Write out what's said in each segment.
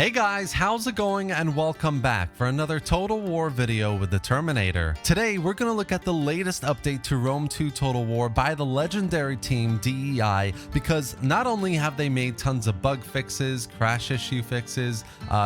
Hey guys, how's it going, and welcome back for another Total War video with the Terminator. Today we're going to look at the latest update to Rome 2 Total War by the legendary team DEI, because not only have they made tons of bug fixes, crash issue fixes,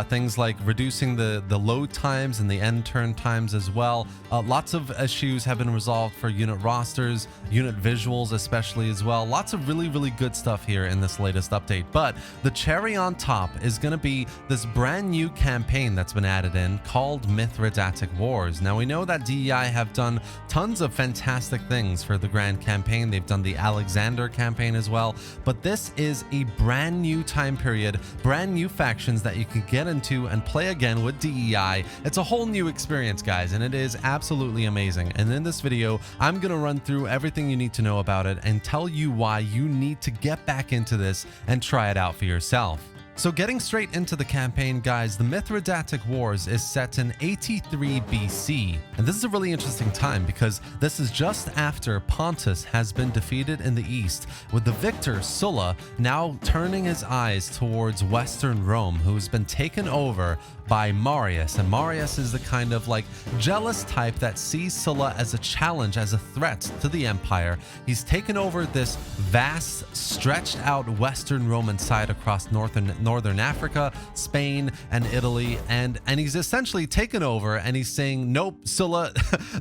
things like reducing the load times and the end turn times as well. Lots of issues have been resolved for unit rosters, unit visuals especially as well. Lots of really good stuff here in this latest update, but the cherry on top is going to be this brand new campaign that's been added in called Mithridatic Wars. Now we know that DEI have done tons of fantastic things for the grand campaign. They've done the Alexander campaign as well, but this is a brand new time period, brand new factions that you can get into and play again with DEI. It's a whole new experience, guys, and it is absolutely amazing. And in this video, I'm gonna run through everything you need to know about it and tell you why you need to get back into this and try it out for yourself. So getting straight into the campaign, guys, the Mithridatic Wars is set in 83 BC. And this is a really interesting time because this is just after Pontus has been defeated in the east, with the victor Sulla now turning his eyes towards Western Rome, who's been taken over by Marius. And Marius is the kind of like jealous type that sees Sulla as a challenge, as a threat to the empire. He's taken over this vast, stretched out Western Roman side across Northern Africa, Spain, and Italy, and he's essentially taken over, and he's saying, nope, Sulla,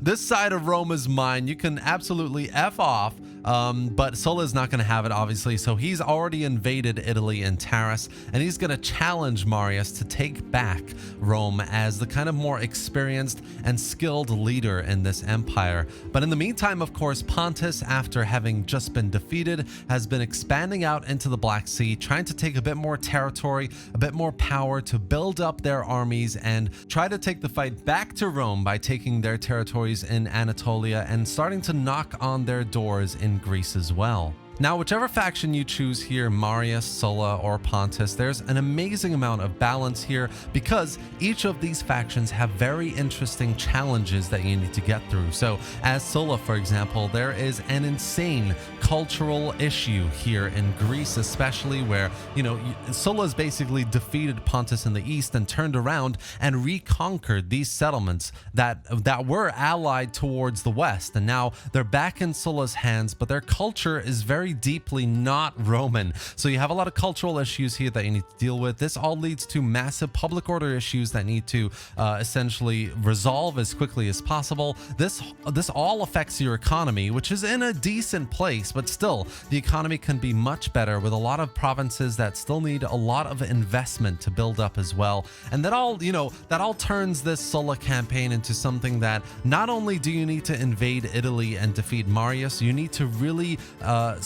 this side of Rome is mine. You can absolutely F off. But Sulla is not going to have it, obviously, so he's already invaded Italy and Taris, and he's going to challenge Marius to take back Rome as the kind of more experienced and skilled leader in this empire. But in the meantime, of course, Pontus, after having just been defeated, has been expanding out into the Black Sea, trying to take a bit more territory, a bit more power to build up their armies and try to take the fight back to Rome by taking their territories in Anatolia and starting to knock on their doors in Greece as well. Now, whichever faction you choose here, Marius, Sulla, or Pontus, there's an amazing amount of balance here because each of these factions have very interesting challenges that you need to get through. So as Sulla, for example, there is an insane cultural issue here in Greece, especially where, you know, Sulla's basically defeated Pontus in the east and turned around and reconquered these settlements that were allied towards the west. And now they're back in Sulla's hands, but their culture is very deeply not Roman. So you have a lot of cultural issues here that you need to deal with. This all leads to massive public order issues that need to essentially resolve as quickly as possible. This all affects your economy, which is in a decent place, but still the economy can be much better with a lot of provinces that still need a lot of investment to build up as well. And that all, you know, that all turns this Sulla campaign into something that not only do you need to invade Italy and defeat Marius, you need to really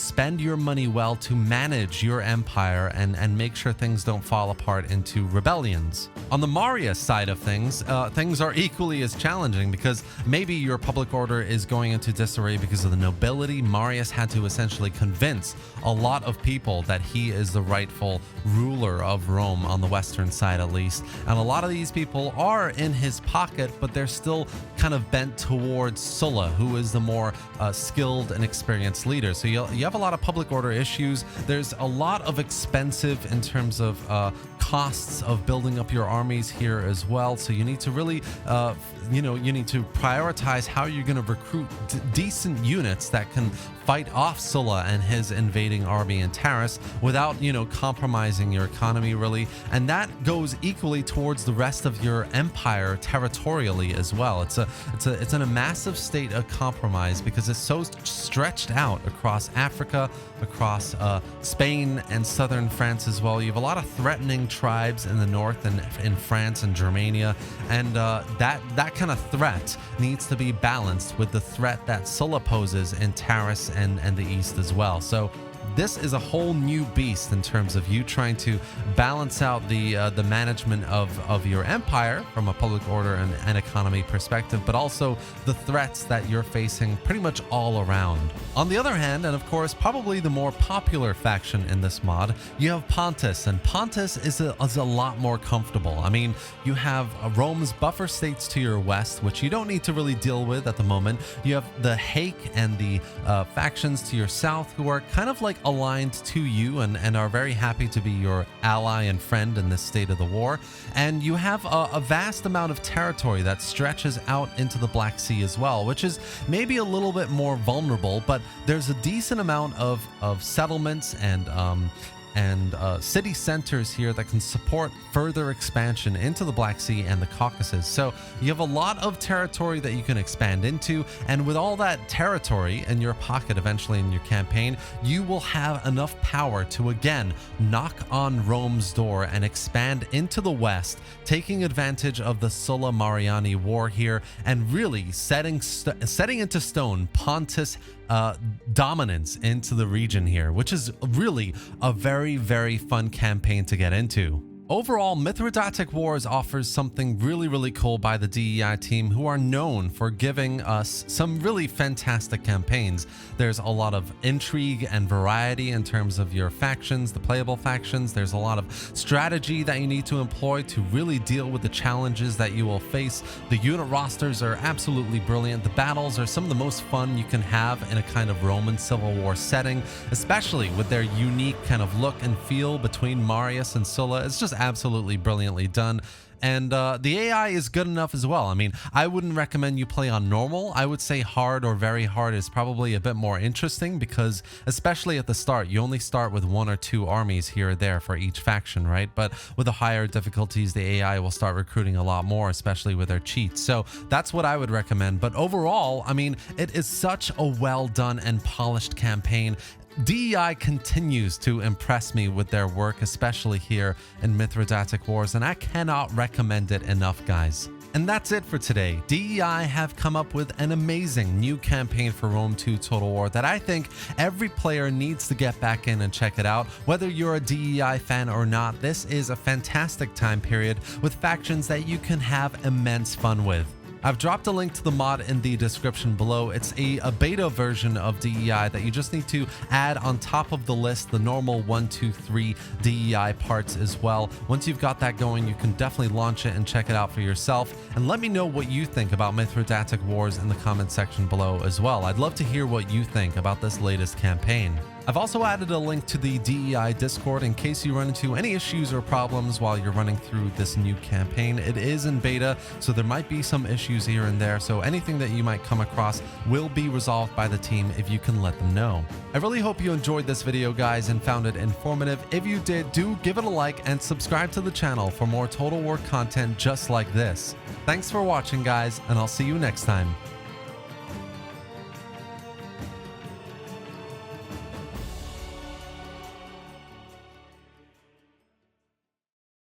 spend your money well to manage your empire and make sure things don't fall apart into rebellions. On the Marius side of things, things are equally as challenging because maybe your public order is going into disarray because of the nobility. Marius had to essentially convince a lot of people that he is the rightful ruler of Rome, on the western side at least. And a lot of these people are in his pocket, but they're still kind of bent towards Sulla, who is the more skilled and experienced leader. So you have a lot of public order issues. There's a lot of expensive in terms of costs of building up your armies here as well. So you need to really, you need to prioritize how you're going to recruit decent units that can fight off Sulla and his invading army in Taris without, compromising your economy really. And that goes equally towards the rest of your empire territorially as well. It's in a massive state of compromise because it's so stretched out across Africa, across Spain and southern France as well. You have a lot of threatening tribes in the north and in France and Germania, and that kind of threat needs to be balanced with the threat that Sulla poses in Taris and the east as well. So this is a whole new beast in terms of you trying to balance out the management of your empire from a public order and economy perspective, but also the threats that you're facing pretty much all around. On the other hand, and of course probably the more popular faction in this mod, you have Pontus, and Pontus is a lot more comfortable. I mean, you have Rome's buffer states to your west, which you don't need to really deal with at the moment. You have the Hake and the factions to your south, who are kind of like aligned to you and are very happy to be your ally and friend in this state of the war. And you have a vast amount of territory that stretches out into the Black Sea as well, which is maybe a little bit more vulnerable, but there's a decent amount of settlements and city centers here that can support further expansion into the Black Sea and the Caucasus. So you have a lot of territory that you can expand into, and with all that territory in your pocket eventually in your campaign, you will have enough power to again knock on Rome's door and expand into the west, taking advantage of the Sulla-Mariani War here and really setting into stone Pontus dominance into the region here, which is really a very, very fun campaign to get into. Overall, Mithridatic Wars offers something really, really cool by the DEI team, who are known for giving us some really fantastic campaigns. There's a lot of intrigue and variety in terms of your factions, the playable factions. There's a lot of strategy that you need to employ to really deal with the challenges that you will face. The unit rosters are absolutely brilliant. The battles are some of the most fun you can have in a kind of Roman Civil War setting, especially with their unique kind of look and feel between Marius and Sulla. It's just absolutely brilliantly done. And the AI is good enough as well. I mean, I wouldn't recommend you play on normal. I would say hard or very hard is probably a bit more interesting, because especially at the start, you only start with 1 or 2 armies here or there for each faction, right? But with the higher difficulties, the AI will start recruiting a lot more, especially with their cheats. So that's what I would recommend. But overall, I mean, it is such a well done and polished campaign. DEI continues to impress me with their work, especially here in Mithridatic Wars, and I cannot recommend it enough, guys. And that's it for today. DEI have come up with an amazing new campaign for Rome 2 Total War that I think every player needs to get back in and check it out. Whether you're a DEI fan or not, this is a fantastic time period with factions that you can have immense fun with. I've dropped a link to the mod in the description below. It's a beta version of DEI that you just need to add on top of the list, the normal 1, 2, 3 DEI parts as well. Once you've got that going, you can definitely launch it and check it out for yourself. And let me know what you think about Mithridatic Wars in the comment section below as well. I'd love to hear what you think about this latest campaign. I've also added a link to the DEI Discord in case you run into any issues or problems while you're running through this new campaign. It is in beta, so there might be some issues here and there, so anything that you might come across will be resolved by the team if you can let them know. I really hope you enjoyed this video, guys, and found it informative. If you did, do give it a like and subscribe to the channel for more Total War content just like this. Thanks for watching, guys, and I'll see you next time.